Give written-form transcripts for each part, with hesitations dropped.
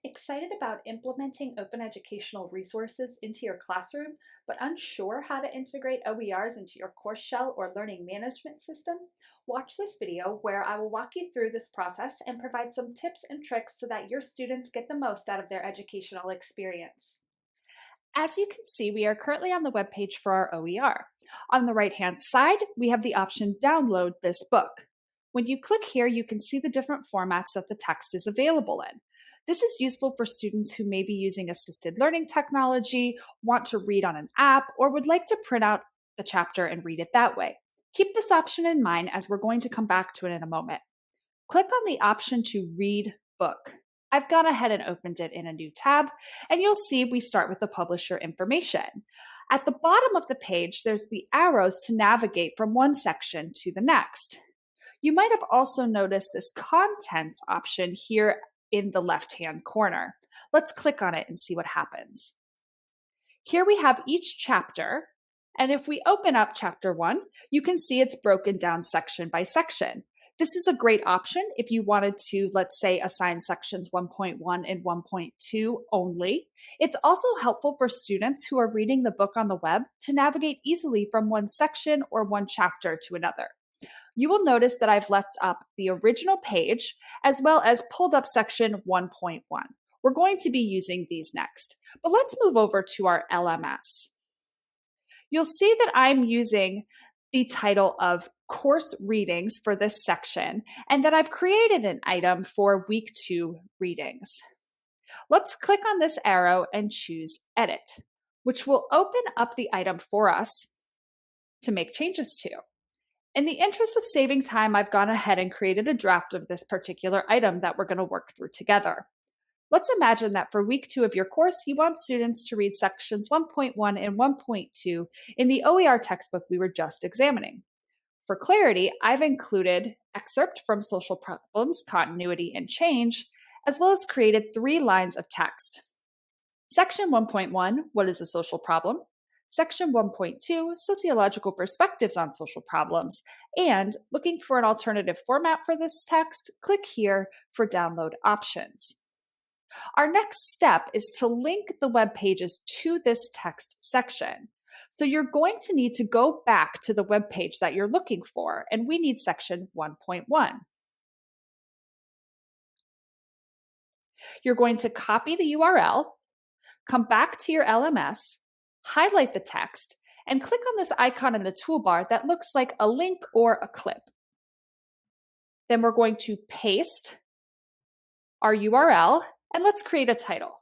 Excited about implementing open educational resources into your classroom, but unsure how to integrate OERs into your course shell or learning management system? Watch this video where I will walk you through this process and provide some tips and tricks so that your students get the most out of their educational experience. As you can see, we are currently on the webpage for our OER. On the right-hand side, we have the option Download this book. When you click here, you can see the different formats that the text is available in. This is useful for students who may be using assisted learning technology, want to read on an app, or would like to print out the chapter and read it that way. Keep this option in mind as we're going to come back to it in a moment. Click on the option to Read Book. I've gone ahead and opened it in a new tab, and you'll see we start with the publisher information. At the bottom of the page, there's the arrows to navigate from one section to the next. You might have also noticed this Contents option here in the left-hand corner. Let's click on it and see what happens. Here we have each chapter, and if we open up chapter 1, you can see it's broken down section by section. This is a great option if you wanted to, let's say, assign sections 1.1 and 1.2 only. It's also helpful for students who are reading the book on the web to navigate easily from one section or one chapter to another. You will notice that I've left up the original page as well as pulled up section 1.1. We're going to be using these next, but let's move over to our LMS. You'll see that I'm using the title of Course Readings for this section, and that I've created an item for Week 2 readings. Let's click on this arrow and choose Edit, which will open up the item for us to make changes to. In the interest of saving time, I've gone ahead and created a draft of this particular item that we're going to work through together. Let's imagine that for week 2 of your course, you want students to read sections 1.1 and 1.2 in the OER textbook we were just examining. For clarity, I've included excerpt from Social Problems, Continuity, and Change, as well as created 3 lines of text. Section 1.1, what is a social problem? Section 1.2, Sociological Perspectives on Social Problems, and looking for an alternative format for this text, click here for download options. Our next step is to link the web pages to this text section. So you're going to need to go back to the web page that you're looking for, and we need section 1.1. You're going to copy the URL, come back to your LMS, highlight the text, and click on this icon in the toolbar that looks like a link or a clip. Then we're going to paste our URL, and let's create a title.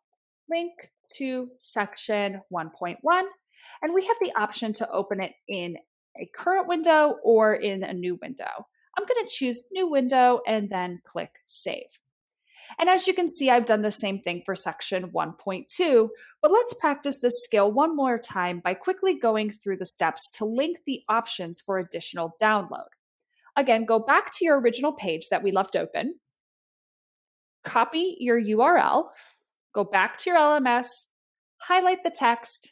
Link to section 1.1, and we have the option to open it in a current window or in a new window. I'm going to choose New Window and then click Save. And as you can see, I've done the same thing for section 1.2, but let's practice this skill one more time by quickly going through the steps to link the options for additional download. Again, go back to your original page that we left open, copy your URL, go back to your LMS, highlight the text,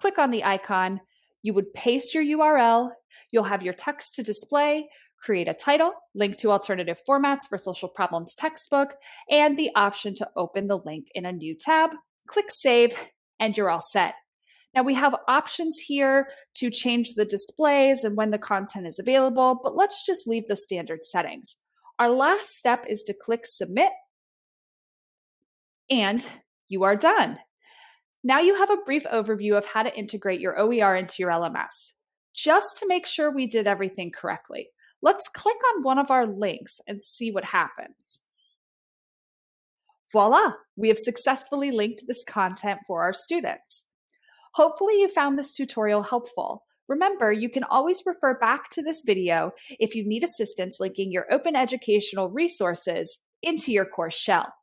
click on the icon, you would paste your URL, you'll have your text to display, create a title, link to alternative formats for Social Problems textbook, and the option to open the link in a new tab. Click Save, and you're all set. Now we have options here to change the displays and when the content is available, but let's just leave the standard settings. Our last step is to click Submit, and you are done. Now you have a brief overview of how to integrate your OER into your LMS. Just to make sure we did everything correctly, let's click on one of our links and see what happens. Voila, we have successfully linked this content for our students. Hopefully you found this tutorial helpful. Remember, you can always refer back to this video if you need assistance linking your open educational resources into your course shell.